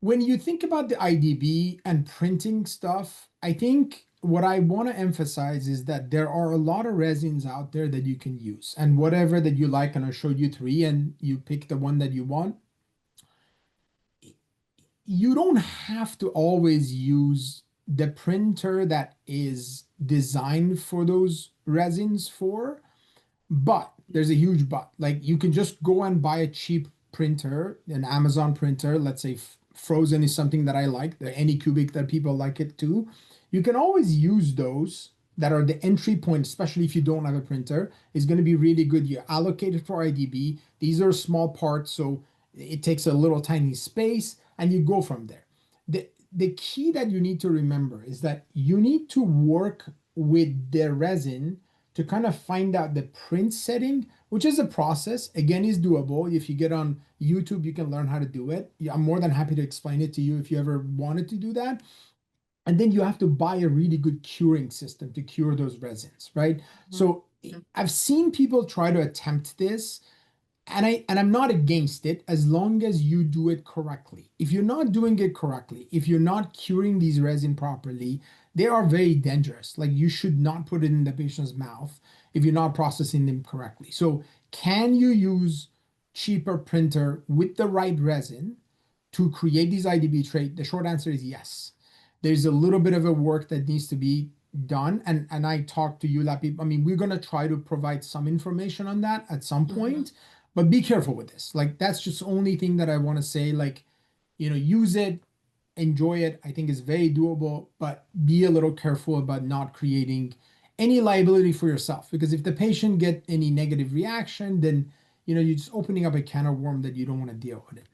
When you think about the IDB and printing stuff, I think what I want to emphasize is that there are a lot of resins out there that you can use. And whatever that you like, and I showed you three, and you pick the one that you want. You don't have to always use the printer that is designed for those resins for, but there's a huge but. Like you can just go and buy a cheap printer, an Amazon printer. Let's say Frozen is something that I like, the Anycubic that people like it too. You can always use those that are the entry point, especially if you don't have a printer, is going to be really good. You allocate it for IDB. These are small parts, so it takes a little tiny space, and you go from there. The key that you need to remember is that you need to work with the resin to kind of find out the print setting, which is a process. Again, is doable. If you get on YouTube, you can learn how to do it. I'm more than happy to explain it to you if you ever wanted to do that. And then you have to buy a really good curing system to cure those resins, right? So I've seen people try to attempt this, and I'm not against it as long as you do it correctly. If you're not doing it correctly, if you're not curing these resin properly, they are very dangerous. Like you should not put it in the patient's mouth if you're not processing them correctly. So can you use cheaper printer with the right resin to create these IDB tray? The short answer is yes. There's a little bit of a work that needs to be done. And I talked to uLab people. I mean, we're going to try to provide some information on that at some point, but be careful with this. Like, that's just the only thing that I want to say. Like, use it, enjoy it. I think is very doable, but be a little careful about not creating any liability for yourself. Because if the patient get any negative reaction, then, you're just opening up a can of worm that you don't want to deal with it.